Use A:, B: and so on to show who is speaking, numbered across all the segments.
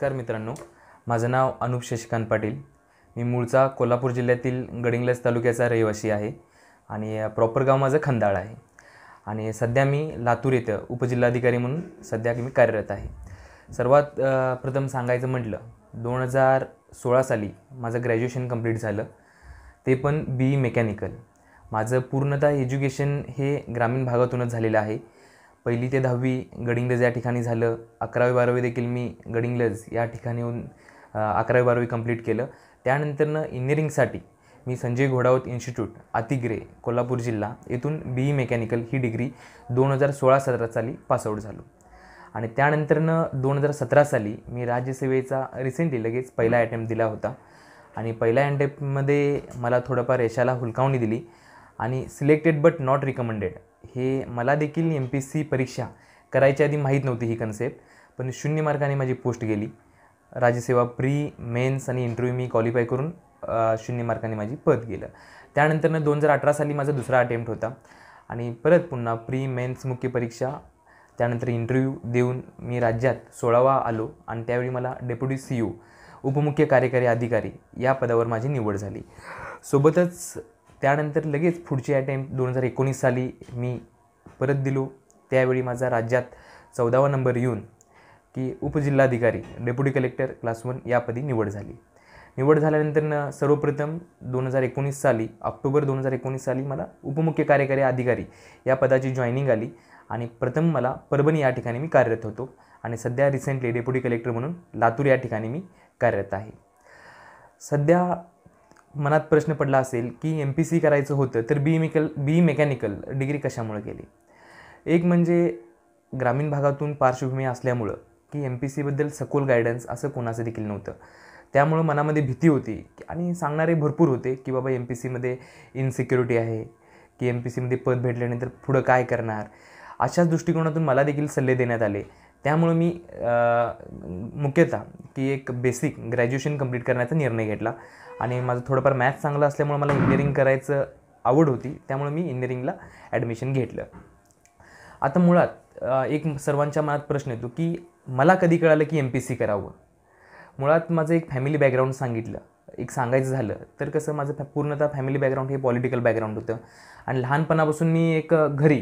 A: नमस्कार मित्रांनो, माझं नाव अनुप शशिकांत पाटील। मी मूळचा कोल्हापूर जिल्ह्यातील गडिंग्लज तालुक्याचा रहिवासी आहे आणि प्रॉपर गाव माझं खंदाळ आहे आणि सध्या मी लातूर येथे उपजिल्हाधिकारी म्हणून सध्या मी कार्यरत आहे। सर्वात प्रथम सांगायचं म्हटलं 2016 साली माझं ग्रॅज्युएशन कंप्लीट झालं, ते पण BE मेकॅनिकल। माझं पूर्णतः एज्युकेशन हे ग्रामीण भागातूनच झालेलं आहे। पहिली ते 10वी गडिंग्लज या ठिकाणी झालं। 11वी-12वी देखील मी गडिंग्लज या ठिकाणी येऊन 11वी-12वी कंप्लीट केलं। त्यानंतरनं इंजिनिअरिंगसाठी मी संजय घोडावत इन्स्टिट्यूट अतिग्रे कोल्हापूर जिल्हा येथून BE मेकॅनिकल ही डिग्री 2016-17 साली पासआउट झालो आणि त्यानंतरनं 2017 साली मी राज्यसेवेचा रिसेंटली लगेच पहिला अटेम्प्ट दिला होता आणि पहिल्या अटेम्प्टमध्ये मला थोडंफार यशाला हुलकावणी दिली आणि सिलेक्टेड बट नॉट रिकमेंडेड हे मला देखील MPSC परीक्षा करायच्या आधी माहीत नव्हती ही कन्सेप्ट, पण 0 मार्काने माझी पोस्ट गेली। राज्यसेवा प्री मेन्स आणि इंटरव्ह्यू मी क्वालिफाय करून 0 मार्काने माझी पद गेलं। त्यानंतरनं 2018 साली माझा दुसरा अटेम्प्ट होता आणि परत पुन्हा प्री मेन्स मुख्य परीक्षा त्यानंतर इंटरव्ह्यू देऊन मी राज्यात 16वा आलो आणि त्यावेळी मला डेप्युटी CEO उपमुख्य कार्यकारी अधिकारी या पदावर माझी निवड झाली। सोबतच त्यानंतर लगेच पुढची अटेम्प्ट 2019 साली मी परत दिलो। त्यावेळी माझा राज्यात 14वा नंबर येऊन की उपजिल्हाधिकारी डेप्युटी कलेक्टर क्लास 1 या पदी निवड झाली। निवड झाल्यानंतर सर्वप्रथम 2019 साली ऑक्टोबर 2019 साली मला उपमुख्य कार्यकारी अधिकारी या पदाची जॉईनिंग आली आणि प्रथम मला परभणी या ठिकाणी मी कार्यरत होतो आणि सध्या रिसेंटली डेप्युटी कलेक्टर म्हणून लातूर या ठिकाणी मी कार्यरत आहे। सध्या मनात प्रश्न पडला असेल की MPSC करायचं होतं तर BE मेकॅनिकल डिग्री कशामुळे केली। एक म्हणजे ग्रामीण भागातून पार्श्वभूमी असल्यामुळं की MPSCबद्दल सखोल गायडन्स असं कोणाचं देखील नव्हतं, त्यामुळं मनामध्ये भीती होती आणि सांगणारे भरपूर होते की बाबा MPSCमध्ये इनसिक्युरिटी आहे की MPSCमध्ये पद भेटल्यानंतर पुढं काय करणार, अशाच दृष्टिकोनातून मला देखील सल्ले देण्यात आले। त्यामुळं मी मुख्यतः की एक बेसिक ग्रॅज्युएशन कंप्लीट करण्याचा निर्णय घेतला आणि माझं थोडंफार मॅथ्स चांगलं असल्यामुळे मला इंजिनिअरिंग करायचं आवड होती, त्यामुळे मी इंजिनिअरिंगला ॲडमिशन घेतलं। आता मुळात एक सर्वांच्या मनात प्रश्न येतो की मला कधी कळालं की MPSC करावं। मुळात माझं एक फॅमिली बॅकग्राऊंड एक सांगायचं झालं तर कसं माझं पूर्णतः फॅमिली बॅकग्राऊंड हे पॉलिटिकल बॅकग्राऊंड होतं आणि लहानपणापासून मी एक घरी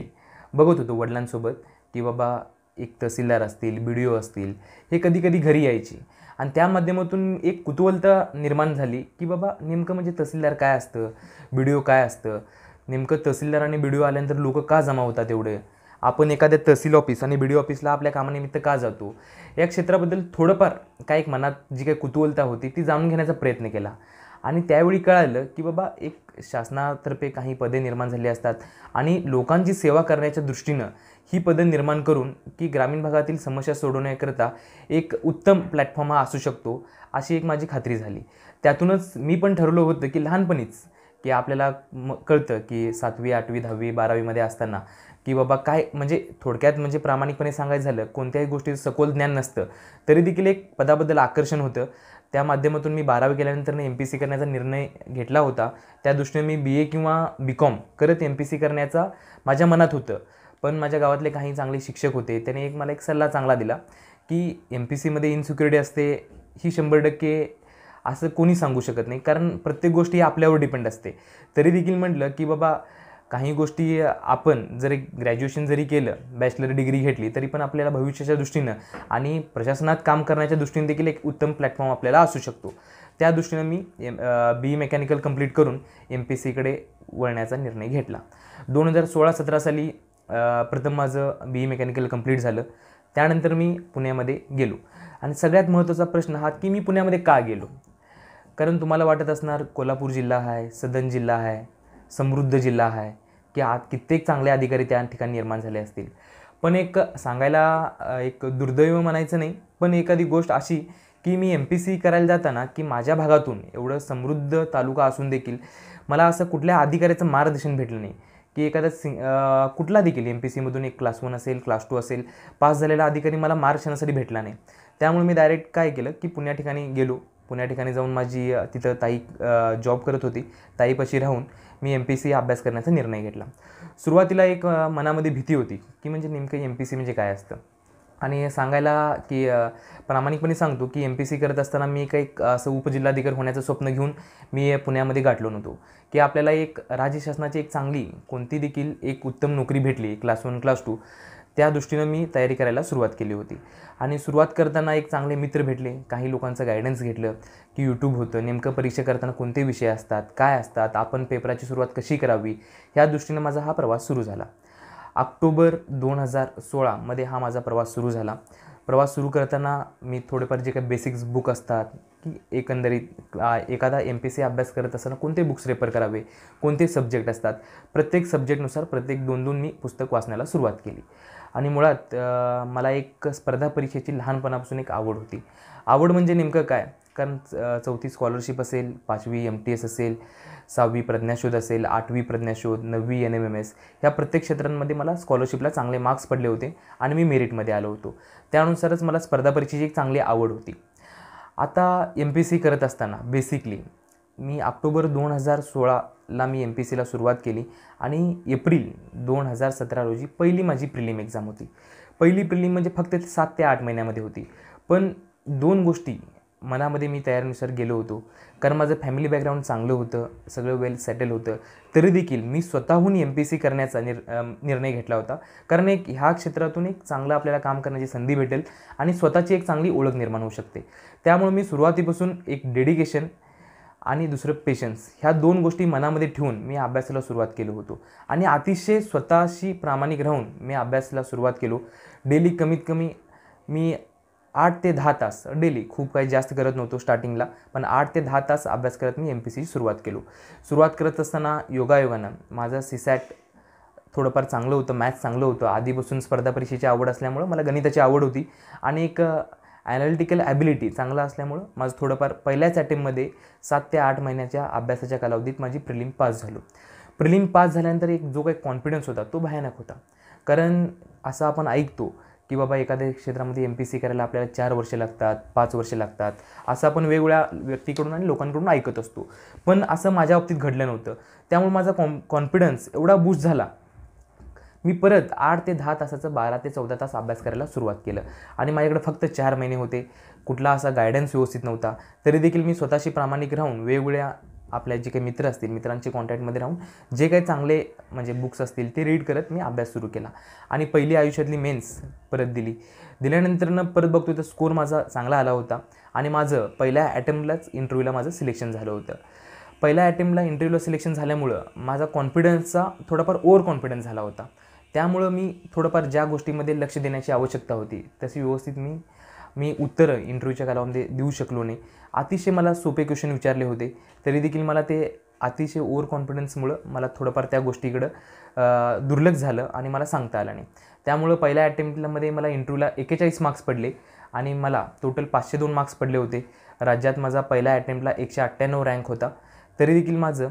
A: बघत होतो वडिलांसोबत की बाबा एक तहसीलदार असतील, BDO असतील, हे कधी कधी घरी यायचे आणि त्या माध्यमातून एक कुतूहलता निर्माण झाली की बाबा नेमकं म्हणजे तहसीलदार काय असतं, BDO काय असतं, नेमकं तहसीलदार आणि BDO आल्यानंतर लोक का जमा होतात एवढे, आपण एखाद्या तहसील ऑफिस आणि BDO ऑफिसला आपल्या कामानिमित्त का जातो, या क्षेत्राबद्दल थोडंफार काय एक मनात जी काही कुतूहलता होती ती जाणून घेण्याचा प्रयत्न केला आणि त्यावेळी कळालं की बाबा एक शासनातर्फे काही पदे निर्माण झाली असतात आणि लोकांची सेवा करण्याच्या दृष्टीनं ही पदे निर्माण करून की ग्रामीण भागातील समस्या सोडवण्याकरता एक उत्तम प्लॅटफॉर्म हा असू शकतो, अशी एक माझी खात्री झाली। त्यातूनच मी पण ठरवलं होतं की लहानपणीच की आपल्याला कळतं की 7वी 8वी 10वी 12वीमध्ये असताना की बाबा काय म्हणजे थोडक्यात म्हणजे प्रामाणिकपणे सांगायचं झालं कोणत्याही गोष्टीचं सखोल ज्ञान नसतं तरी देखील एक पदाबद्दल आकर्षण होतं। त्या माध्यमातून मी 12वी केल्यानंतर MPSC करण्याचा निर्णय घेतला होता। त्या दृष्टीने मी BA किंवा BCom करत MPSC करण्याचा माझ्या मनात होतं, पण माझ्या गावातले काही चांगले शिक्षक होते, त्याने मला एक सल्ला चांगला दिला की MPSCमध्ये इनसिक्युरिटी असते ही 100% असं कोणी सांगू शकत नाही, कारण प्रत्येक गोष्टी आपल्यावर डिपेंड असते। तरी देखील म्हटलं की बाबा काही गोष्टी आपण जर एक ग्रॅज्युएशन जरी केलं, बॅचलर डिग्री घेतली तरी पण आपल्याला भविष्याच्या दृष्टीनं आणि प्रशासनात काम करण्याच्या दृष्टीने देखील एक उत्तम प्लॅटफॉर्म आपल्याला असू शकतो। त्या दृष्टीनं मी BE मेकॅनिकल कंप्लीट करून MPSCकडे वळण्याचा निर्णय घेतला। 2016-17 साली प्रथम माझं BE मेकॅनिकल कंप्लीट झालं। त्यानंतर मी पुण्यामध्ये गेलो आणि सगळ्यात महत्त्वाचा प्रश्न हा की मी पुण्यामध्ये का गेलो, कारण तुम्हाला वाटत असणार कोल्हापूर जिल्हा आहे, सदन जिल्हा आहे, समृद्ध जिल्हा आहे की कित्येक चांगले अधिकारी त्या ठिकाणी निर्माण झाले असतील, पण एक सांगायला एक दुर्दैव म्हणायचं नाही, पण एखादी गोष्ट अशी की मी MPSC करायला जाताना की माझ्या भागातून एवढं समृद्ध तालुका असून देखील मला असं कुठल्या अधिकाऱ्याचं मार्गदर्शन भेटलं नाही की एखादा कुठला देखील MPSCमधून एक क्लास 1 असेल, क्लास 2 असेल पास झालेला अधिकारी मला मार्गदर्शनासाठी भेटला नाही। त्यामुळे मी डायरेक्ट काय केलं की पुण्या ठिकाणी गेलो। पुण्या ठिकाणी जाऊन माझी तिथं ताई जॉब करत होती, ताईपाशी राहून मी MPSC अभ्यास करण्याचा निर्णय घेतला। सुरुवातीला एक मनामध्ये भीती होती की म्हणजे नेमकं MPSC म्हणजे काय असतं, आणि सांगायला की प्रामाणिकपणे सांगतो की MPSC करत असताना मी काही असं उपजिल्हाधिकारी होण्याचं स्वप्न घेऊन मी पुण्यामध्ये गाठलो नव्हतो, की आपल्याला एक राज्य शासनाची एक चांगली कोणती देखील एक उत्तम नोकरी भेटली क्लास 1 क्लास 2, त्या दृष्टीनं मी तयारी करायला सुरुवात केली होती. आणि सुरुवात करताना एक चांगले मित्र भेटले, काही लोकांचं गायडन्स घेतलं की यूट्यूब होतं, नेमकं परीक्षा करताना कोणते विषय असतात, काय असतात, आपण पेपराची सुरुवात कशी करावी, ह्या दृष्टीनं माझा हा प्रवास सुरू झाला. ऑक्टोबर 2016मध्ये हा माझा प्रवास सुरू झाला. प्रवास सुरू करताना मी थोडेफार जे काही बेसिक्स बुक असतात, की एकंदरीत एखादा MPSC अभ्यास करत असताना कोणते बुक्स रेफर करावे, कोणते सब्जेक्ट असतात, प्रत्येक सब्जेक्टनुसार प्रत्येक 2-2 मी पुस्तक वाचण्याला सुरुवात केली. आणि मुळात मला एक स्पर्धा परीक्षेची लहानपणापासून एक आवड होती. आवड म्हणजे नेमकं काय, कारण 4थी स्कॉलरशिप असेल, 5वी MTS असेल, 6वी प्रज्ञाशोध असेल, 8वी प्रज्ञाशोध, 9वी NMMS, ह्या प्रत्येक क्षेत्रांमध्ये मला स्कॉलरशिपला चांगले मार्क्स पडले होते आणि मी मेरिटमध्ये आलो होतो. त्यानुसारच मला स्पर्धा परीक्षेची एक चांगली आवड होती. आता MPSC करत असताना बेसिकली मी ऑक्टोबर 2016ला मी MPSCला सुरुवात केली आणि एप्रिल 2017 रोजी पहिली माझी प्रिलिम एक्झाम होती. पहिली प्रिलिम म्हणजे फक्त 7 ते 8 महिन्यामध्ये होती. पण 2 गोष्टी मनामध्ये मी तयारीनुसार गेलो होतो, कारण माझं फॅमिली बॅकग्राऊंड चांगलं होतं, सगळं वेल सेटल होतं. तरी देखील मी स्वतःहून MPSC करण्याचा निर्णय घेतला होता, कारण एक ह्या क्षेत्रातून एक चांगलं आपल्याला काम करण्याची संधी भेटेल आणि स्वतःची एक चांगली ओळख निर्माण होऊ शकते. त्यामुळे मी सुरुवातीपासून एक डेडिकेशन आणि दुसरं पेशन्स, ह्या 2 गोष्टी मनामध्ये ठेवून मी अभ्यासाला सुरुवात केलो होतो आणि अतिशय स्वतःशी प्रामाणिक राहून मी अभ्यासाला सुरुवात केलो. डेली कमीत कमी मी 8 ते 10 तास डेली, खूप काही जास्त करत नव्हतो स्टार्टिंगला, पण 8 ते 10 तास अभ्यास करत मी MPSCची सुरुवात केलो. सुरुवात करत असताना योगायोगानं माझं CSAT थोडंफार चांगलं होतं, मॅथ्स चांगलं होतं. आधीपासून स्पर्धा परीक्षेची आवड असल्यामुळं मला गणिताची आवड होती आणि एक ॲनालिटिकल ॲबिलिटी चांगला असल्यामुळं माझं थोडंफार पहिल्याच अटेम्पमध्ये 7 ते 8 महिन्याच्या अभ्यासाच्या कालावधीत माझी प्रिलिम पास झालो. प्रिलिम पास झाल्यानंतर एक जो काही कॉन्फिडन्स होता तो भयानक होता, कारण असं आपण ऐकतो की बाबा एखाद्या क्षेत्रामध्ये MPSC करायला आपल्याला 4 वर्ष लागतात, 5 वर्ष लागतात, असं आपण वेगवेगळ्या व्यक्तीकडून आणि लोकांकडून ऐकत असतो. पण असं माझ्या बाबतीत घडलं नव्हतं. त्यामुळे माझा कॉन्फिडन्स एवढा बूस्ट झाला, मी परत 8 ते 10 तासाचं 12 ते 14 तास अभ्यास करायला सुरुवात केलं आणि माझ्याकडे फक्त 4 महिने होते. कुठला असा गायडन्स व्यवस्थित नव्हता. तरी देखील मी स्वतःशी प्रामाणिक राहून वेगवेगळ्या आपल्या जे काही मित्र असतील, मित्रांचे कॉन्टॅक्टमध्ये राहून जे काही चांगले म्हणजे बुक्स असतील ते रीड करत मी अभ्यास सुरू केला आणि पहिली आयुष्यातली मेन्स परत दिल्यानंतरनं परत बघतो तर स्कोर माझा चांगला आला होता आणि माझं पहिल्या अटेम्प्टलाच इंटरव्ह्यूला माझं सिलेक्शन झालं होतं. पहिल्या अटेम्प्टला इंटरव्ह्यूला सिलेक्शन झाल्यामुळं माझा कॉन्फिडन्सचा थोडाफार ओव्हर कॉन्फिडन्स झाला होता. त्यामुळं मी थोडंफार ज्या गोष्टीमध्ये लक्ष देण्याची आवश्यकता होती तशी व्यवस्थित मी उत्तरं इंटरव्ह्यूच्या कालावधीमध्ये देऊ शकलो नाही. अतिशय मला सोपे क्वेश्चन विचारले होते, तरी देखील मला ते अतिशय ओव्हर कॉन्फिडन्समुळं मला थोडंफार त्या गोष्टीकडं दुर्लक्ष झालं आणि मला सांगता आलं नाही. त्यामुळं पहिल्या अटेम्प्टमध्ये मला इंटरव्ह्यूला 41 मार्क्स पडले आणि मला टोटल 502 मार्क्स पडले होते. राज्यात माझा पहिल्या अटेम्प्टला 198 रँक होता. तरी देखील माझं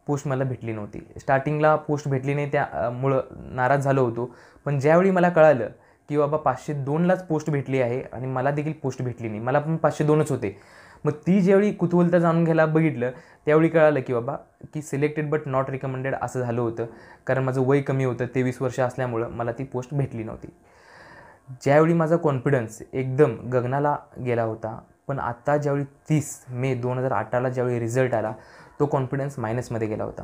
A: पोस्ट मला भेटली नव्हती. स्टार्टिंगला पोस्ट भेटली नाही त्यामुळं नाराज झालो होतो. पण ज्यावेळी मला कळालं की बाबा 502लाच पोस्ट भेटली आहे आणि मला देखील पोस्ट भेटली नाही, मला पण 502च होते. मग ती ज्यावेळी कुतूहलता जाणून घ्यायला बघितलं त्यावेळी कळालं की बाबा की सिलेक्टेड बट नॉट रिकमेंडेड असं झालं होतं, कारण माझं वय कमी होतं, 23 वर्ष असल्यामुळं मला ती पोस्ट भेटली नव्हती. ज्यावेळी माझा कॉन्फिडन्स एकदम गगनाला गेला होता, पण आत्ता ज्यावेळी 30 मे 2018ला ज्यावेळी रिझल्ट आला तो कॉन्फिडन्स मायनसमध्ये गेला होता.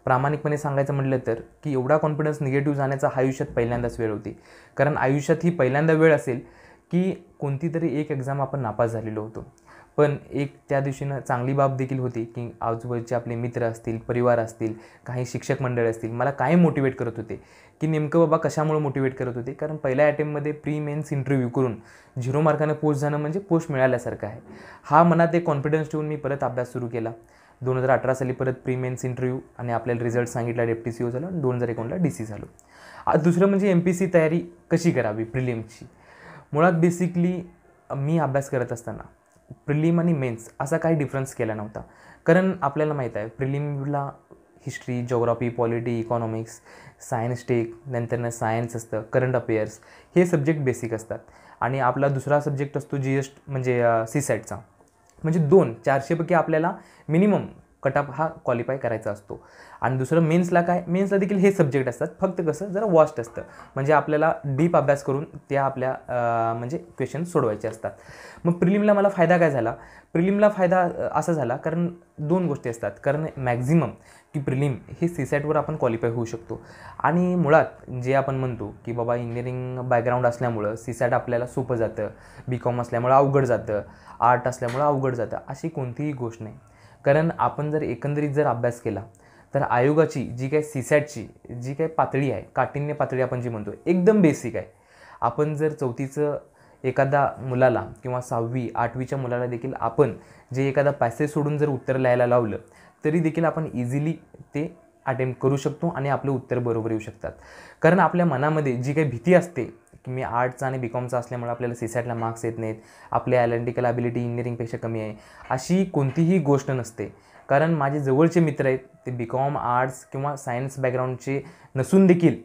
A: प्रामाणिकपणे सांगायचं म्हटलं तर की एवढा कॉन्फिडन्स निगेटिव्ह जाण्याचा आयुष्यात पहिल्यांदाच वेळ होती, कारण आयुष्यात ही पहिल्यांदा वेळ असेल की कोणती तरी एक एक्झाम आपण नापास झालेलो होतो. पण एक त्या दिवशीनं चांगली बाब देखील होती की आजूबाजूचे आपले मित्र असतील, परिवार असतील, काही शिक्षक मंडळ असतील, मला काय मोटिवेट करत होते की नेमकं बाबा कशामुळे मोटिवेट करत होते, कारण पहिल्या अटेम्प्टमध्ये प्री मेन्स इंटरव्ह्यू करून 0 मार्कानं पोस्ट जाणं म्हणजे पोस्ट मिळाल्यासारखं आहे. हा मनात एक कॉन्फिडन्स ठेवून मी परत अभ्यास सुरू केला. 2018 साली परत प्री मेन्स इंटरव्ह्यू आणि आपल्याला रिझल्ट सांगितला, डेप्टी CO झालं आणि 2019ला DC झालो. दुसरं म्हणजे MPSC तयारी कशी करावी प्रिलिमची. मुळात बेसिकली मी अभ्यास करत असताना प्रिलिम आणि मेन्स असा काही डिफरन्स केला नव्हता, कारण आपल्याला माहीत आहे प्रिलिमला history, geography, polity, economics, science tech, नंतरनं सायन्स असतं, करंट अफेअर्स, हे सब्जेक्ट बेसिक असतात आणि आपला दुसरा सब्जेक्ट असतो GS म्हणजे CSATचा. म्हणजे 400 पैकी आपल्याला मिनिमम कट ऑफ हा क्वालिफाय करायचा असतो. आणि दुसरं मेन्सला काय, मेन्सला देखील हे सब्जेक्ट असतात, फक्त कसं जरा वास्ट असतं, म्हणजे आपल्याला डीप अभ्यास करून त्या आपल्या म्हणजे क्वेश्चन सोडवायचे असतात. मग प्रिलिमला मला फायदा काय झाला, प्रिलिमला फायदा असा झाला कारण दोन गोष्टी असतात. कारण मॅक्झिमम की प्रिलिम हे सीसॅटवर आपण क्वालिफाय होऊ शकतो. आणि मुळात जे आपण म्हणतो की बाबा इंजिनिअरिंग बॅकग्राऊंड असल्यामुळं सीसॅट आपल्याला सोपं जातं, BCom असल्यामुळं अवघड जातं, आर्ट असल्यामुळं अवघड जातं, अशी कोणतीही गोष्ट नाही. कारण आपण जर एकंदरीत जर अभ्यास केला तर आयोगाची जी काही सीसॅटची जी काही पातळी आहे, काठिण्य पातळी आपण जी म्हणतो, एकदम बेसिक आहे. आपण जर 4थीचं एखादा मुलाला किंवा 6वी 8वीच्या मुलाला देखील आपण जे एखादा पॅसेज सोडून जर उत्तर लिहायला लावलं तरी देखील आपण इझिली ते अटेम्प्ट करू शकतो आणि आपलं उत्तर बरोबर येऊ शकतात. कारण आपल्या मनामध्ये जी काही भीती असते की मी आर्टचा आणि BComचा असल्यामुळे आपल्याला सीसॅटला मार्क्स येत नाहीत, आपली ॲनालिटिकल ॲबिलिटी इंजिनिअरिंगपेक्षा कमी आहे, अशी कोणतीही गोष्ट नसते. कारण माझे जवळचे मित्र आहेत ते BCom आर्ट्स किंवा सायन्स बॅकग्राऊंडचे नसून देखील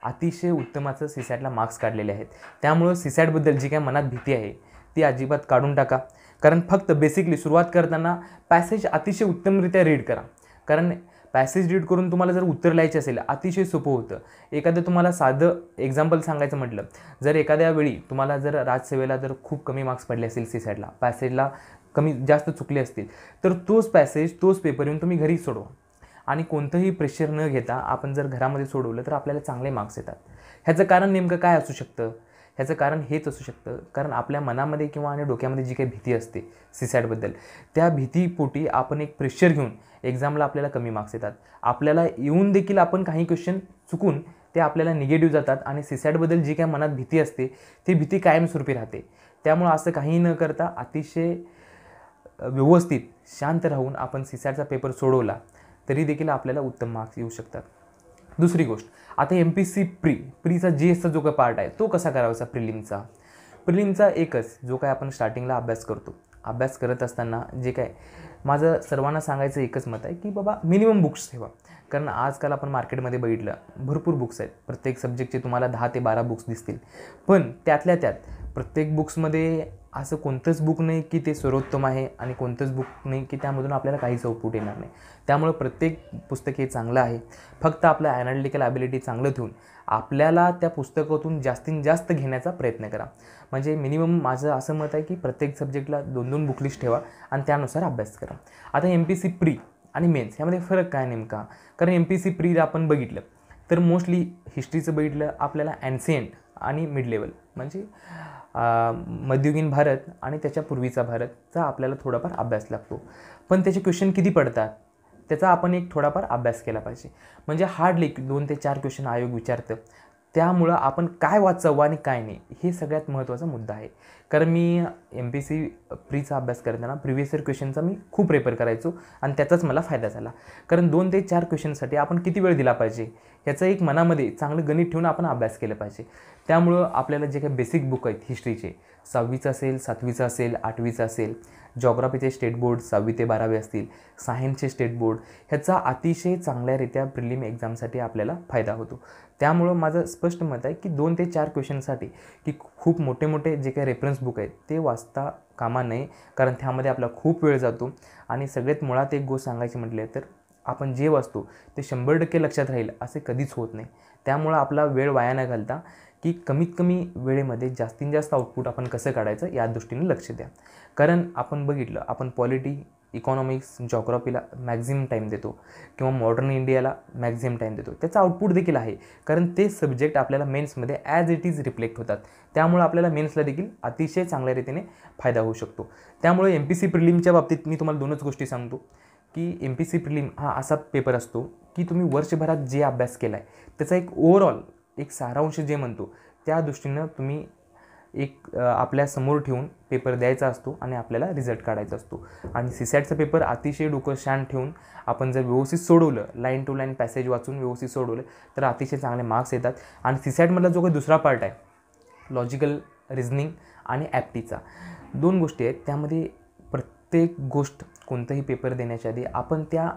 A: अतिशय उत्तमाचं सीसॅटला मार्क्स काढलेले आहेत. त्यामुळं सीसॅटबद्दल जी काही मनात भीती आहे ती अजिबात काढून टाका. कारण फक्त बेसिकली सुरुवात करताना पॅसेज अतिशय उत्तमरित्या रीड करा. कारण पॅसेज रीड करून तुम्हाला जर उत्तर लिहायचे असेल अतिशय सोपं होतं. एखादं तुम्हाला साधं एक्झाम्पल सांगायचं म्हटलं, जर एखाद्या वेळी तुम्हाला जर राजसेवेला जर खूप कमी मार्क्स पडले असेल सीसॅटला, पॅसेजला कमी जास्त चुकले असतील, तर तोच पॅसेज तोच पेपर येऊन तुम्ही घरी सोडवा आणि कोणतंही प्रेशर न घेता आपण जर घरामध्ये सोडवलं तर आपल्याला चांगले मार्क्स येतात. ह्याचं कारण नेमकं काय असू शकतं, ह्याचं कारण हेच असू शकतं कारण आपल्या मनामध्ये किंवा आणि डोक्यामध्ये जी काही भीती असते सीसॅटबद्दल, त्या भीतीपोटी आपण एक प्रेशर घेऊन एक्झामला आपल्याला कमी मार्क्स येतात. आपल्याला येऊन देखील आपण काही क्वेश्चन चुकून ते आपल्याला निगेटिव्ह जातात आणि सीसॅटबद्दल जी काही मनात भीती असते ती भीती कायमस्वरूपी राहते. त्यामुळं असं काही न करता अतिशय व्यवस्थित शांत राहून आपण सीसॅटचा पेपर सोडवला तरी देखील आपल्याला उत्तम मार्क्स येऊ शकतात. दुसरी गोष्ट, आता MPSC प्रीचा GSचा जो काही पार्ट आहे तो कसा करायचा प्रिलिमचा एकच जो काय आपण स्टार्टिंगला अभ्यास करतो, अभ्यास करत असताना जे काय माझं सर्वांना सांगायचं एकच मत आहे की बाबा मिनिमम बुक्स ठेवा. कारण आजकाल आपण मार्केटमध्ये बघितलं भरपूर बुक्स आहेत, प्रत्येक सब्जेक्टचे तुम्हाला 10 ते 12 बुक्स दिसतील, पण त्यातल्या त्यात प्रत्येक बुक्समध्ये असं कोणतंच बुक नाही की ते सर्वोत्तम आहे आणि कोणतंच बुक नाही की त्यामधून आपल्याला काहीच आउटपुट येणार नाही. त्यामुळे प्रत्येक पुस्तक हे चांगलं आहे. फक्त आपलं ॲनालिटिकल ॲबिलिटी चांगलं ठेवून आपल्याला त्या पुस्तकातून जास्तीत जास्त घेण्याचा प्रयत्न करा. म्हणजे मिनिमम माझं असं मत आहे की प्रत्येक सब्जेक्टला 2-2 बुक लिस्ट ठेवा आणि त्यानुसार अभ्यास करा. आता MPSC प्री आणि मेन्स ह्यामध्ये फरक काय नेमका, कारण MPSC प्री आपण बघितलं तर मोस्टली हिस्ट्रीचं बघितलं आपल्याला ॲन्सियंट आणि मिड लेवल म्हणजे मध्ययुगीन भारत आणि त्याच्या पूर्वीचा भारतचा आपल्याला थोडाफार अभ्यास लागतो. पण त्याचे क्वेश्चन किती पडतात त्याचा आपण एक थोडाफार अभ्यास केला पाहिजे. म्हणजे हार्डली 2 ते 4 क्वेश्चन आयोग विचारतं. त्यामुळं आपण काय वाचावं आणि काय नाही हे सगळ्यात महत्त्वाचा मुद्दा आहे. कारण मी MPSC प्रीचा अभ्यास करताना प्रिव्हियस इयर क्वेश्चनचा मी खूप रेफर करायचो आणि त्याचाच मला फायदा झाला. कारण 2 ते 4 क्वेश्चनसाठी आपण किती वेळ दिला पाहिजे ह्याचं एक मनामध्ये चांगलं गणित ठेवून आपण अभ्यास केला पाहिजे. त्यामुळं आपल्याला जे काही बेसिक बुक आहेत हिस्ट्रीचे 6वीचं असेल, 7वीचं असेल, 8वीचं असेल, जॉग्राफीचे स्टेट बोर्ड 6वी ते 12वी असतील, सायन्सचे स्टेट बोर्ड, ह्याचा अतिशय चांगल्यारीत्या प्रिलिम एक्झामसाठी आपल्याला फायदा होतो. त्यामुळं माझं स्पष्ट मत आहे की 2 ते 4 क्वेश्चनसाठी की खूप मोठे मोठे जे काही रेफरन्स बुक आहेत ते वाचता कामा नये. कारण त्यामध्ये आपला खूप वेळ जातो आणि सगळ्यात मुळात एक गोष्ट सांगायची म्हटले तर आपण जे वाचतो ते 100% लक्षात राहील असे कधीच होत नाही. त्यामुळं आपला वेळ वाया न घालता की कमीत कमी वेळेमध्ये जास्तीत जास्त आउटपुट आपण कसं काढायचं या दृष्टीने लक्ष द्या. कारण आपण बघितलं आपण पॉलिटी, इकॉनॉमिक्स, जॉग्राफीला मॅक्झिमम टाईम देतो किंवा मॉडर्न इंडियाला मॅक्झिमम टाईम देतो. त्याचा आउटपुट देखील आहे कारण ते सब्जेक्ट आपल्याला मेन्समध्ये ॲज इट इज रिफ्लेक्ट होतात. त्यामुळे आपल्याला मेन्सला देखील अतिशय चांगल्या रीतीने फायदा होऊ शकतो. त्यामुळे MPSC प्रिलिमच्या बाबतीत मी तुम्हाला 2च गोष्टी सांगतो की MPSC प्रिलिम हा असा पेपर असतो की तुम्ही वर्षभरात जे अभ्यास केला आहे त्याचा एक ओव्हरऑल एक सारांश जे म्हणतो त्या दृष्टीनं तुम्ही एक आपल्या समोर ठेवून पेपर द्यायचा असतो आणि आपल्याला रिझल्ट काढायचा असतो. आणि सीसॅटचा पेपर अतिशय डोकं शांत ठेवून आपण जर व्यवस्थित सोडवलं, लाईन टू लाईन पॅसेज वाचून व्यवस्थित सोडवलं तर अतिशय चांगले मार्क्स येतात. आणि सीसॅटमधला जो काही दुसरा पार्ट आहे लॉजिकल रिझनिंग आणि ॲप्टीचा 2 गोष्टी आहेत. त्यामध्ये प्रत्येक गोष्ट कोणताही पेपर देण्याच्या आधी आपण त्या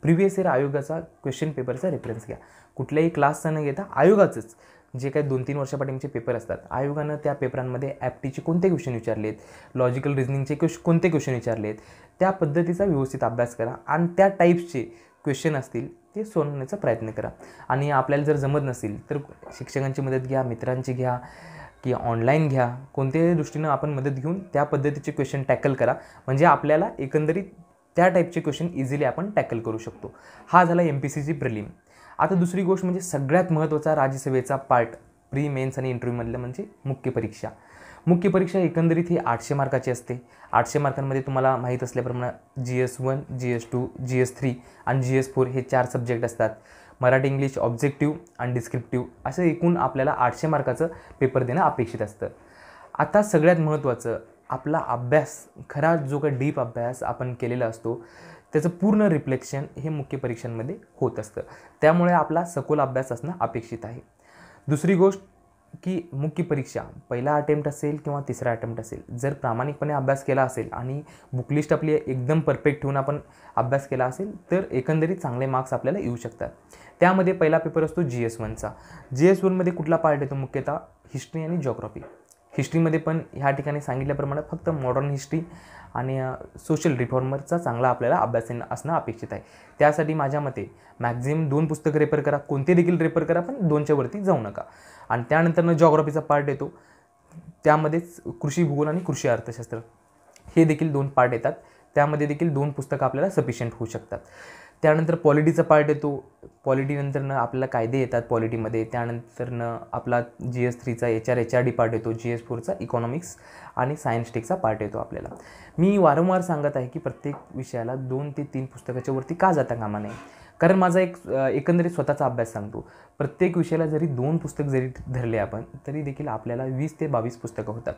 A: प्रिव्हियस इयर आयोगाचा क्वेश्चन पेपरचा रेफरन्स घ्या. कुठल्याही क्लासचा न घेता आयोगाचंच जे काही 2-3 वर्षापाठीचे पेपर असतात आयोगानं त्या पेपरांमध्ये ॲप्टीचे कोणते क्वेश्चन विचारलेत, लॉजिकल रिझनिंगचे कोणते क्वेश्चन विचारलेत, त्या पद्धतीचा व्यवस्थित अभ्यास करा आणि त्या टाईप्सचे क्वेश्चन असतील ते सोडवण्याचा प्रयत्न करा. आणि आपल्याला जर जमत नसेल तर शिक्षकांची मदत घ्या, मित्रांची घ्या की ऑनलाईन घ्या, कोणत्याही दृष्टीनं आपण मदत घेऊन त्या पद्धतीचे क्वेश्चन टॅकल करा. म्हणजे आपल्याला एकंदरीत त्या टाईपचे क्वेश्चन इझिली आपण टॅकल करू शकतो. हा झाला MPSCची प्रिलिम. आता दुसरी गोष्ट म्हणजे सगळ्यात महत्त्वाचा राज्यसेवेचा पार्ट प्री मेन्स आणि इंटरव्ह्यूमधलं म्हणजे मुख्य परीक्षा. मुख्य परीक्षा एकंदरीत ही 800 मार्काची असते. 800 मार्कांमध्ये तुम्हाला माहीत असल्याप्रमाणे GS1, GS2, GS3 आणि GS4 हे 4 सब्जेक्ट असतात. मराठी, इंग्लिश, ऑब्जेक्टिव्ह आणि डिस्क्रिप्टिव्ह असं एकूण आपल्याला 800 मार्काचं पेपर देणं अपेक्षित असतं. आता सगळ्यात महत्त्वाचं आपला अभ्यास, खरा जो काही डीप अभ्यास आपण केलेला असतो त्याचं पूर्ण रिफ्लेक्शन हे मुख्य परीक्षांमध्ये होत असतं. त्यामुळे आपला सखोल अभ्यास असणं अपेक्षित आहे. दुसरी गोष्ट की मुख्य परीक्षा पहिला अटेम्प्ट असेल किंवा तिसरा अटेम्प्ट असेल, जर प्रामाणिकपणे अभ्यास केला असेल आणि बुकलिस्ट आपली एकदम परफेक्ट ठेवून आपण अभ्यास केला असेल तर एकंदरीत चांगले मार्क्स आपल्याला येऊ शकतात. त्यामध्ये पहिला पेपर असतो GS1चा. GS1मध्ये कुठला पार्ट येतो? मुख्यतः हिस्ट्री आणि जिओग्राफी. हिस्ट्रीमध्ये पण ह्या ठिकाणी सांगितल्याप्रमाणे फक्त मॉडर्न हिस्ट्री आणि सोशल रिफॉर्मरचा चांगला आपल्याला अभ्यास असणं अपेक्षित आहे. त्यासाठी माझ्या मते मॅक्झिमम 2 पुस्तकं रेफर करा, कोणते देखील रेफर करा, पण 2च्या वरती जाऊ नका. आणि त्यानंतरनं जिओग्राफीचा पार्ट येतो, त्यामध्येच कृषी भूगोल आणि कृषी अर्थशास्त्र हे देखील 2 पार्ट येतात. त्यामध्ये देखील 2 पुस्तकं आपल्याला सफिशियंट होऊ शकतात. त्यानंतर पॉलिटीचा पार्ट येतो. पॉलिटीनंतरनं आपल्याला कायदे येतात पॉलिटीमध्ये. त्यानंतरनं आपला GS3चा HRD पार्ट येतो. GS4चा इकॉनॉमिक्स आणि सायन्स टेकचा पार्ट येतो आपल्याला. मी वारंवार सांगत आहे की प्रत्येक विषयाला 2 ते 3 पुस्तकाच्या वरती का जाता कामा नये. कारण माझा एकंदरीत स्वतःचा अभ्यास सांगतो. प्रत्येक विषयाला जरी 2 पुस्तक जरी धरले आपण तरी देखील आपल्याला 20 ते 22 पुस्तकं होतात.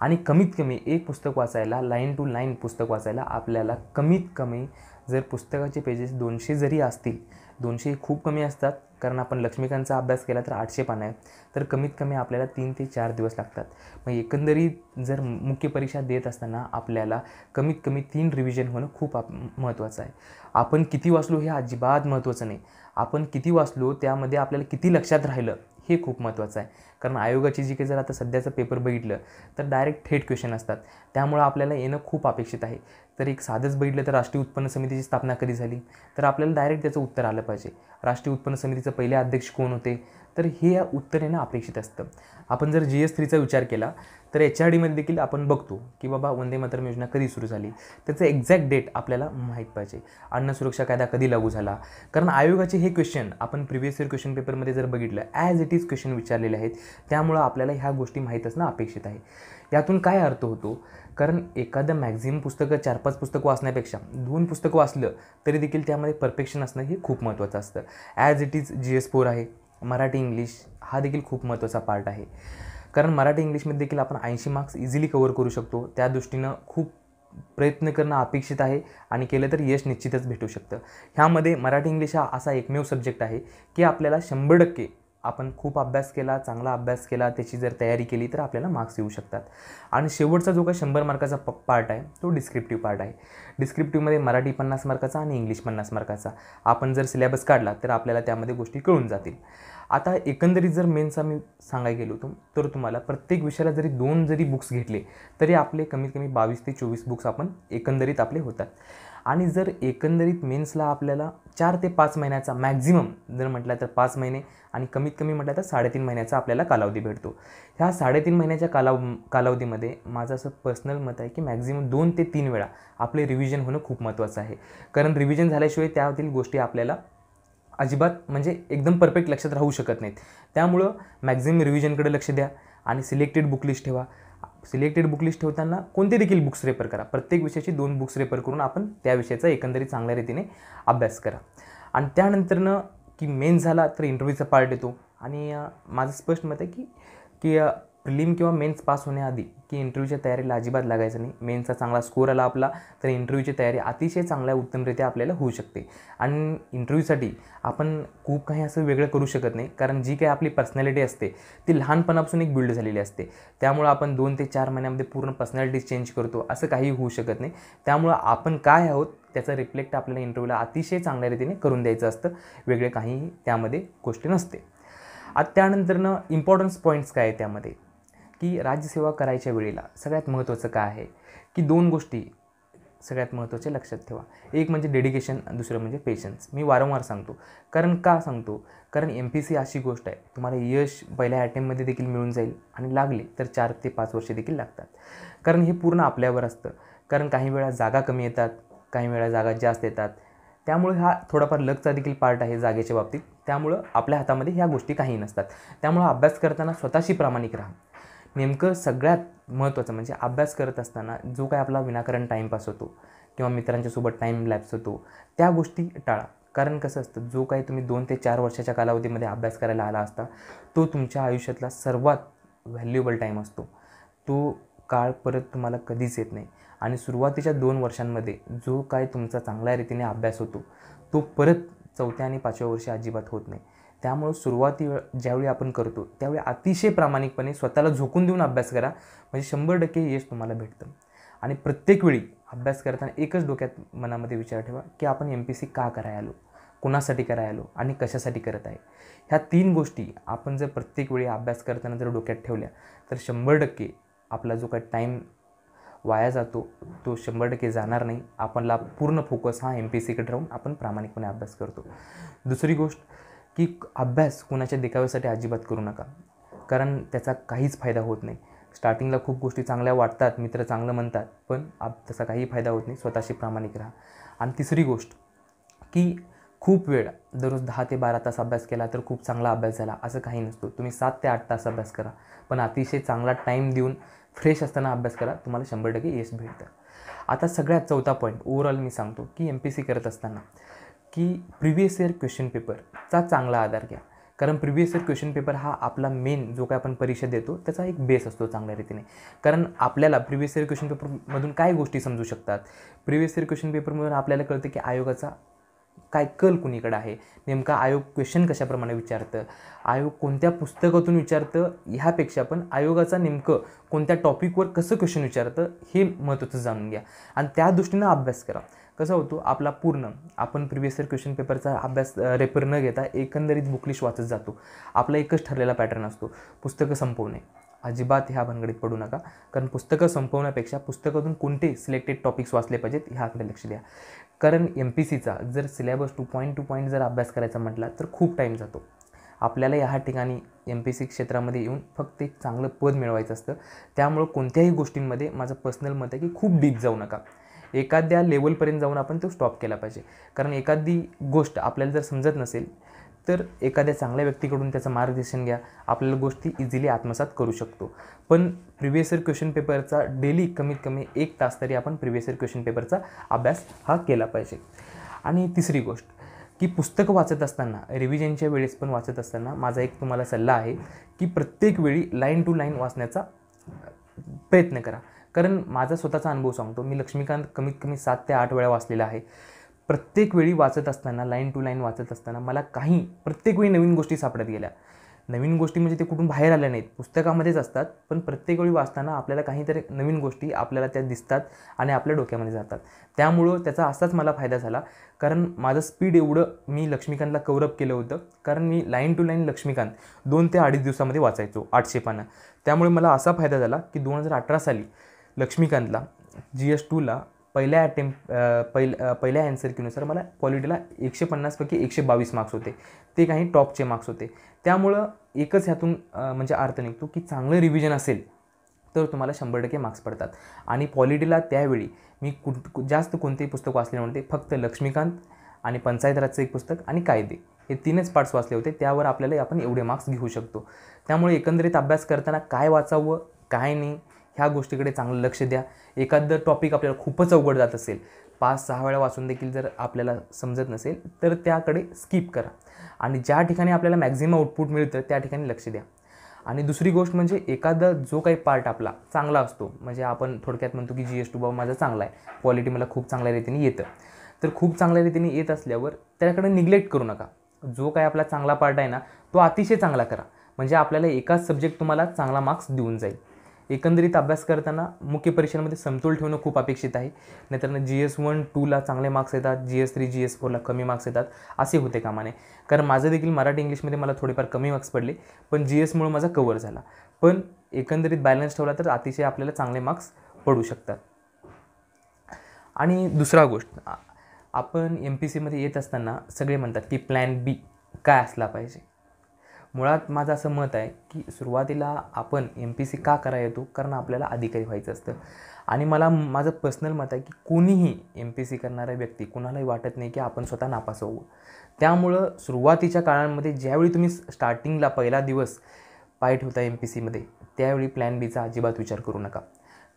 A: आणि कमीत कमी एक पुस्तक वाचायला, लाईन टू लाईन पुस्तक वाचायला आपल्याला कमीत कमी जर पुस्तकाचे पेजेस 200 जरी असतील, 200 खूप कमी असतात कारण आपण लक्ष्मीकांतचा अभ्यास केला तर 800 पानं आहे, तर कमीत कमी आपल्याला 3 ते 4 दिवस लागतात. मग एकंदरीत जर मुख्य परीक्षा देत असताना आपल्याला कमीत कमी 3 रिव्हिजन होणं खूप महत्त्वाचं आहे. आपण किती वाचलो हे अजिबात महत्त्वाचं नाही. आपण किती वाचलो त्यामध्ये आपल्याला किती लक्षात राहिलं हे खूप महत्त्वाचं आहे. कारण आयोगाची जी काही जर आता सध्याचं पेपर बघितलं तर डायरेक्ट थेट क्वेश्चन असतात. त्यामुळं आपल्याला येणं खूप अपेक्षित आहे. तर एक साधंच बघितलं तर राष्ट्रीय उत्पन्न समितीची स्थापना कधी झाली तर आपल्याला डायरेक्ट त्याचं उत्तर आलं पाहिजे. राष्ट्रीय उत्पन्न समितीचे पहिले अध्यक्ष कोण होते तर हे उत्तर येणं अपेक्षित असतं. आपण जर GS3चा विचार केला तर HRDमध्ये देखील आपण बघतो की बाबा वंदे मातरम योजना कधी सुरू झाली, त्याचं एक्झॅक्ट डेट आपल्याला माहीत पाहिजे. अन्न सुरक्षा कायदा कधी लागू झाला. कारण आयोगाचे हे क्वेश्चन आपण प्रिव्हियस इयर क्वेश्चन पेपरमध्ये जर बघितलं ॲज इट इज क्वेश्चन विचारलेले आहेत. त्यामुळं आपल्याला ह्या गोष्टी माहीत असणं अपेक्षित आहे. यातून काय अर्थ होतो? कारण एखादं मॅक्झिमम पुस्तकं 4-5 पुस्तकं वाचण्यापेक्षा 2 पुस्तकं वाचलं तरी देखील त्यामध्ये परफेक्शन असणं हे खूप महत्त्वाचं असतं. ॲज इट इज GS4 आहे. मराठी इंग्लिश हा देखील खूप महत्त्वाचा पार्ट आहे. कारण मराठी इंग्लिशमध्ये देखील आपण 80 मार्क्स इझिली कव्हर करू शकतो. त्या दृष्टीनं खूप प्रयत्न करणं अपेक्षित आहे आणि केलं तर यश निश्चितच भेटू शकतं. ह्यामध्ये मराठी इंग्लिश हा असा एकमेव सब्जेक्ट आहे की आपल्याला 100% आपण खूप अभ्यास केला, चांगला अभ्यास केला, त्याची जर तयारी केली तर आपल्याला मार्क्स येऊ शकतात. आणि शेवटचा जो काही 100 मार्काचा पार्ट आहे तो डिस्क्रिप्टिव्ह पार्ट आहे. डिस्क्रिप्टिव्हमध्ये मराठी 50 मार्काचा आणि इंग्लिश 50 मार्काचा. आपण जर सिलेबस काढला तर आपल्याला त्यामध्ये गोष्टी कळून जातील. आता एकंदरीत जर मेन्सचा मी सांगायला गेलो तर तुम्हाला प्रत्येक विषयाला जरी 2 जरी बुक्स घेतले तरी आपले कमीत कमी 22 ते 24 बुक्स आपण एकंदरीत आपले होतात. आणि जर एकंदरीत मेन्सला आपल्याला 4 ते 5 महिन्याचा मॅक्झिमम जर म्हटलं तर 5 महिने आणि कमीत कमी म्हटलं तर 3.5 महिन्याचा आपल्याला कालावधी भेटतो. ह्या 3.5 महिन्याच्या कालावधीमध्ये माझं असं पर्सनल मत आहे की मॅक्झिमम 2 ते 3 वेळा आपले रिव्हिजन होणं खूप महत्त्वाचं आहे. कारण रिव्हिजन झाल्याशिवाय त्यातील गोष्टी आपल्याला अजिबात म्हणजे एकदम परफेक्ट लक्षात राहू शकत नाहीत. त्यामुळं मॅक्झिमम रिव्हिजनकडे लक्ष द्या आणि सिलेक्टेड बुकलिस्ट ठेवा. सिलेक्टेड बुकलिस्ट ठेवताना कोणते देखील बुक्स रेफर करा. प्रत्येक विषयाची 2 बुक्स रेफर करून आपण त्या विषयाचा एकंदरीत चांगल्या रीतीने अभ्यास करा. आणि त्यानंतरनं की मेन झाला तर इंटरव्ह्यूचा पार्ट येतो. आणि माझं स्पष्ट मत आहे की की प्रिलिम किंवा मेन्स पास होण्याआधी की इंटरव्ह्यूच्या तयारीला अजिबात लागायचं नाही. मेन्सचा चांगला स्कोर आला आपला तर इंटरव्ह्यूची तयारी अतिशय चांगल्या उत्तमरित्या आपल्याला होऊ शकते. आणि इंटरव्ह्यूसाठी आपण खूप काही असं वेगळं करू शकत नाही. कारण जी काही आपली पर्सनॅलिटी असते ती लहानपणापासून एक बिल्ड झालेली असते. त्यामुळं आपण 2 ते 4 महिन्यामध्ये पूर्ण पर्सनॅलिटी चेंज करतो असं काही होऊ शकत नाही. त्यामुळं आपण काय आहोत त्याचा रिफ्लेक्ट आपल्याला इंटरव्ह्यूला अतिशय चांगल्या रीतीने करून द्यायचं असतं. वेगळे काहीही त्यामध्ये गोष्टी नसते. आता त्यानंतरनं इम्पॉर्टन्स पॉईंट्स काय आहे त्यामध्ये की राज्यसेवा करायच्या वेळेला सगळ्यात महत्त्वाचं काय आहे की 2 गोष्टी सगळ्यात महत्त्वाचे लक्षात ठेवा. एक म्हणजे डेडिकेशन, दुसरं म्हणजे पेशन्स. मी वारंवार सांगतो. कारण का सांगतो? कारण MPSC अशी गोष्ट आहे, तुम्हाला यश पहिल्या अटेम्प्टमध्ये देखील मिळून जाईल आणि लागले तर 4 ते 5 वर्षे देखील लागतात. कारण हे पूर्ण आपल्यावर असतं. कारण काही वेळा जागा कमी येतात, काही वेळा जागा जास्त येतात. त्यामुळे हा थोडाफार लकचा देखील पार्ट आहे जागेच्या बाबतीत. त्यामुळं आपल्या हातामध्ये ह्या गोष्टी काही नसतात. त्यामुळं अभ्यास करताना स्वतःशी प्रामाणिक राहा. नेमकं सगळ्यात महत्त्वाचं म्हणजे अभ्यास करत असताना जो काय आपला विनाकारण टाईमपास होतो किंवा मित्रांच्यासोबत टाईम लॅप्स होतो, त्या गोष्टी टाळा. कारण कसं असतं, जो काही तुम्ही 2 ते 4 वर्षाच्या कालावधीमध्ये अभ्यास करायला आला असता, तो तुमच्या आयुष्यातला सर्वात व्हॅल्युएबल टाईम असतो. तो काळ परत तुम्हाला कधीच येत नाही. आणि सुरुवातीच्या 2 वर्षांमध्ये जो काय तुमचा चांगल्या रीतीने अभ्यास होतो, तो परत 4थ्या आणि 5व्या वर्षी अजिबात होत नाही. त्यामुळं ज्यावेळी आपण करतो त्यावेळी अतिशय प्रामाणिकपणे स्वतःला झोकून देऊन अभ्यास करा, म्हणजे 100% यश तुम्हाला भेटतं. आणि प्रत्येक वेळी अभ्यास करताना एकच डोक्यात मनामध्ये विचार ठेवा की आपण MPSC का करायला आलो, कुणासाठी करायला आलो आणि कशासाठी करत आहे. ह्या 3 गोष्टी आपण जर प्रत्येक वेळी अभ्यास करताना जर डोक्यात ठेवल्या तर 100% आपला जो काही टाईम वाया जातो तो 100% जाणार नाही. आपला पूर्ण फोकस हा MPSCकडे राहून आपण प्रामाणिकपणे अभ्यास करतो. दुसरी गोष्ट की अभ्यास कोणाच्या देखाव्यासाठी अजिबात करू नका, कारण त्याचा काहीच फायदा होत नाही. स्टार्टिंगला खूप गोष्टी चांगल्या वाटतात, मित्र चांगलं म्हणतात, पण त्याचा काही फायदा होत नाही. स्वतःशी प्रामाणिक राहा. आणि तिसरी गोष्ट की खूप वेळ दररोज 10 ते 12 तास अभ्यास केला तर खूप चांगला अभ्यास झाला असं काही नसतो. तुम्ही 7 ते 8 तास अभ्यास करा, पण अतिशय चांगला टाईम देऊन फ्रेश असताना अभ्यास करा, तुम्हाला 100% यश भेटतं. आता सगळ्यात चौथा पॉईंट ओव्हरऑल मी सांगतो की MPSC करत असताना की प्रिव्हियस इयर क्वेश्चन पेपरचा चांगला आधार घ्या. कारण प्रिव्हियस इयर क्वेश्चन पेपर हा आपला मेन जो काय आपण परीक्षा देतो त्याचा एक बेस असतो चांगल्या रीतीने. कारण आपल्याला प्रिव्हियस इयर क्वेश्चन पेपरमधून काय गोष्टी समजू शकतात, प्रिव्हियस इयर क्वेश्चन पेपरमधून आपल्याला कळतं की आयोगाचा काय कल कुणीकडे आहे, नेमका आयोग क्वेश्चन कशाप्रमाणे विचारतं, आयोग कोणत्या पुस्तकातून विचारतं, ह्यापेक्षा पण आयोगाचा नेमकं कोणत्या टॉपिकवर कसं क्वेश्चन विचारतं हे महत्त्वाचं जाणून घ्या आणि त्या दृष्टीनं अभ्यास करा. कसं होतो आपला पूर्ण आपण प्रिव्हियस इयर क्वेश्चन पेपरचा अभ्यास रेफर न घेता एकंदरीत बुकलिस्ट वाचत जातो. आपला एकच ठरलेला पॅटर्न असतो, पुस्तकं संपवणे. अजिबात ह्या भानगडीत पडू नका, कारण पुस्तकं संपवण्यापेक्षा पुस्तकातून कोणते सिलेक्टेड टॉपिक्स वाचले पाहिजेत ह्याकडे लक्ष द्या. कारण MPSCचा जर सिलेबस टू पॉईंट जर अभ्यास करायचा म्हटला तर खूप टाईम जातो. आपल्याला ह्या ठिकाणी MPSC क्षेत्रामध्ये येऊन फक्त एक चांगलं पद मिळवायचं असतं. त्यामुळं कोणत्याही गोष्टींमध्ये माझं पर्सनल मत आहे की खूप डीप जाऊ नका. एखाद्या लेवलपर्यंत जाऊन आपण तो स्टॉप केला पाहिजे. कारण एखादी गोष्ट आपल्याला जर समजत नसेल तर एखाद्या चांगल्या व्यक्तीकडून त्याचं मार्गदर्शन घ्या, आपल्याला गोष्टी इझिली आत्मसात करू शकतो. पण प्रिव्हियस इयर क्वेश्चन पेपरचा डेली कमीत कमी 1 तास तरी आपण प्रिव्हियस इयर क्वेश्चन पेपरचा अभ्यास हा केला पाहिजे. आणि तिसरी गोष्ट की पुस्तकं वाचत असताना, रिव्हिजनच्या वेळेस पण वाचत असताना माझा एक तुम्हाला सल्ला आहे की प्रत्येक वेळी लाईन टू लाईन वाचण्याचा प्रयत्न करा. कारण माझा स्वतःचा अनुभव सांगतो, मी लक्ष्मीकांत कमीत कमी 7 ते 8 वेळा वाचलेला आहे. प्रत्येक वेळी वाचत असताना, लाईन टू लाईन वाचत असताना मला प्रत्येक वेळी नवीन गोष्टी सापडत गेल्या. नवीन गोष्टी म्हणजे ते कुठून बाहेर आल्या नाहीत, पुस्तकामध्येच असतात, पण प्रत्येक वेळी वाचताना आपल्याला काहीतरी नवीन गोष्टी आपल्याला त्या दिसतात आणि आपल्या डोक्यामध्ये जातात. त्यामुळं त्याचा असाच मला फायदा झाला. कारण माझं स्पीड एवढं मी लक्ष्मीकांतला कव्हरअप केलं होतं, कारण मी लाईन टू लाईन लक्ष्मीकांत 2 ते 2.5 दिवसामध्ये वाचायचो 800 पानं. त्यामुळे मला असा फायदा झाला की 2018 साली लक्ष्मीकांतला GS2ला पहिल्या ॲन्सर कीनुसार मला पॉलिटीला 150 पैकी 122 मार्क्स होते. ते काही टॉपचे मार्क्स होते. त्यामुळं एकच ह्यातून म्हणजे अर्थ निघतो की चांगलं रिव्हिजन असेल तर तुम्हाला 100% मार्क्स पडतात. आणि पॉलिटीला त्यावेळी मी जास्त कोणतेही पुस्तक वाचले नव्हते, फक्त लक्ष्मीकांत आणि पंचायत राजचं एक पुस्तक आणि कायदे हे 3च पार्ट्स वाचले होते. त्यावर आपल्याला आपण एवढे मार्क्स घेऊ शकतो. त्यामुळे एकंदरीत अभ्यास करताना काय वाचावं काय नाही ह्या गोष्टीकडे चांगलं लक्ष द्या. एखादं टॉपिक आपल्याला खूपच अवघड जात असेल, 5-6 वेळा वाचून देखील जर आपल्याला समजत नसेल तर त्याकडे स्किप करा आणि ज्या ठिकाणी आपल्याला मॅक्झिमम आउटपुट मिळतं त्या ठिकाणी लक्ष द्या. आणि दुसरी गोष्ट म्हणजे एखादा जो काही पार्ट आपला चांगला असतो, म्हणजे आपण थोडक्यात म्हणतो की GS2 बाबा माझा चांगला आहे, पॉलिटी मला खूप चांगल्या रीतीने येतं, तर खूप चांगल्या रीतीने येत असल्यावर त्याकडे निग्लेक्ट करू नका. जो काही आपला चांगला पार्ट आहे ना तो अतिशय चांगला करा, म्हणजे आपल्याला एकाच सब्जेक्ट तुम्हाला चांगला मार्क्स देऊन जाईल. एकंदरीत अभ्यास करताना मुख्य परीक्षांमध्ये समतोल ठेवणं खूप अपेक्षित आहे. नाहीतर GS1, 2ला चांगले मार्क्स येतात, GS3, GS4ला कमी मार्क्स येतात, असे होते कामा नये. कारण माझं देखील मराठी इंग्लिशमध्ये मला थोडेफार कमी मार्क्स पडले, पण GSमुळे माझा कव्हर झाला. पण एकंदरीत बॅलन्स ठेवला तर अतिशय आपल्याला चांगले मार्क्स पडू शकतात. आणि दुसरा गोष्ट, आपण MPSCमध्ये येत असताना सगळे म्हणतात की प्लॅन बी काय असला पाहिजे. मुळात माझं असं मत आहे की सुरुवातीला आपण MPSC का करा येतो, कारण आपल्याला अधिकारी व्हायचं असतं. आणि माझं पर्सनल मत आहे की कोणीही MPSC करणारा व्यक्ती कुणालाही वाटत नाही की आपण स्वतः नापास होऊ. त्यामुळं सुरुवातीच्या काळांमध्ये ज्यावेळी तुम्ही स्टार्टिंगला पहिला दिवस पाय ठेवता MPSCमध्ये, त्यावेळी प्लॅन बीचा अजिबात विचार करू नका.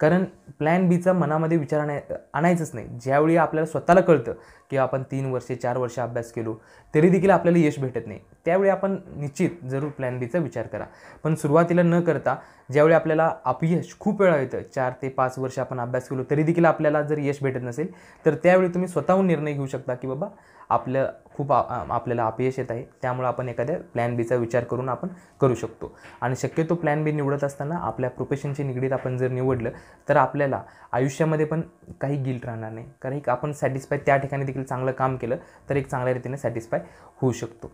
A: कारण प्लॅन बीचा मनामध्ये विचार आणायचंच नाही. ज्यावेळी आपल्याला स्वतःला कळतं की आपण 3 वर्षे 4 वर्ष अभ्यास केलो तरी देखील आपल्याला यश भेटत नाही, त्यावेळी आपण निश्चित जरूर प्लॅन बीचा विचार करा. पण सुरुवातीला न करता ज्यावेळी आपल्याला अपयश खूप वेळा येतं, 4 ते 5 वर्ष आपण अभ्यास केलो तरी देखील आपल्याला जर यश भेटत नसेल, तर त्यावेळी तुम्ही स्वतःहून निर्णय घेऊ शकता की बाबा आपल्याला अपयश येत आहे, त्यामुळे आपण एखाद्या प्लॅन बीचा विचार करून आपण करू शकतो. आणि शक्यतो प्लॅन बी निवडत असताना आपल्या प्रोफेशनशी निगडीत आपण जर निवडलं तर आपल्याला आयुष्यामध्ये पण काही गिल्ट राहणार नाही. कारण आपण सॅटिस्फाय त्या ठिकाणी देखील चांगलं काम केलं तर एक चांगल्या रीतीने सॅटिस्फाय होऊ शकतो.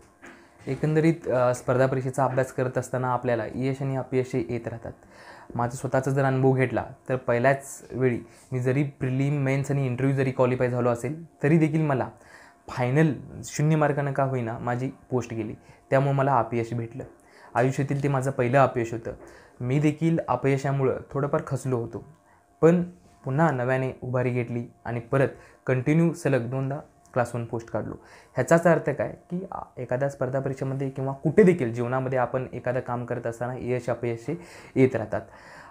A: एकंदरीत स्पर्धा परीक्षेचा अभ्यास करत असताना आपल्याला यश आणि अपयश येत राहतात. माझा स्वतःचा जर अनुभव घेतला तर पहिल्याच वेळी मी जरी प्रिलिम, मेन्स आणि इंटरव्ह्यू जरी क्वालिफाय झालो असेल तरी देखील मला फायनल 0 मार्कानं का होईना माझी पोस्ट गेली. त्यामुळे मला अपयश भेटलं. आयुष्यातील ते माझं पहिलं अपयश होतं. मी देखील अपयशामुळं थोडंफार खचलो होतो, पण पुन्हा नव्याने उभारी घेतली आणि परत कंटिन्यू सलग 2दा क्लास 1 पोस्ट काढलो. ह्याचाच अर्थ काय की एखाद्या स्पर्धा परीक्षेमध्ये किंवा कुठे देखील जीवनामध्ये आपण एखादं काम करत असताना यश अपयश येत राहतात.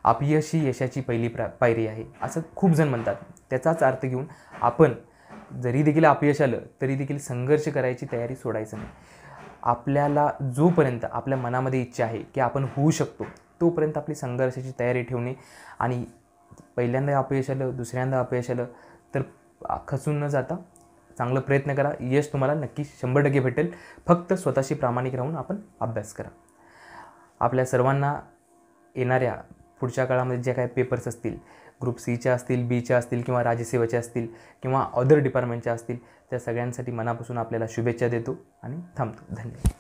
A: अपयश ही यशाची पहिली पायरी आहे असं खूप जण म्हणतात. त्याचाच अर्थ घेऊन आपण जरी देखील अपयश आलं तरी देखील संघर्ष करायची तयारी सोडायचं नाही. आपल्याला जोपर्यंत आपल्या मनामध्ये इच्छा आहे की आपण होऊ शकतो तोपर्यंत आपली संघर्षाची तयारी ठेवणे, आणि पहिल्यांदा अपयश आलं, दुसऱ्यांदा अपयश आलं तर खचून न जाता चांगलं प्रयत्न करा. यश तुम्हाला नक्की 100% भेटेल. फक्त स्वतःशी प्रामाणिक राहून आपण अभ्यास करा. आपल्या सर्वांना येणाऱ्या पुढच्या काळामध्ये जे काही पेपर्स असतील, ग्रुप Cच्या असतील, Bच्या असतील किंवा राज्यसेवेच्या असतील किंवा अदर डिपार्टमेंटच्या असतील, त्या सगळ्यांसाठी मनापासून आपल्याला शुभेच्छा देतो आणि थांबतो. धन्यवाद.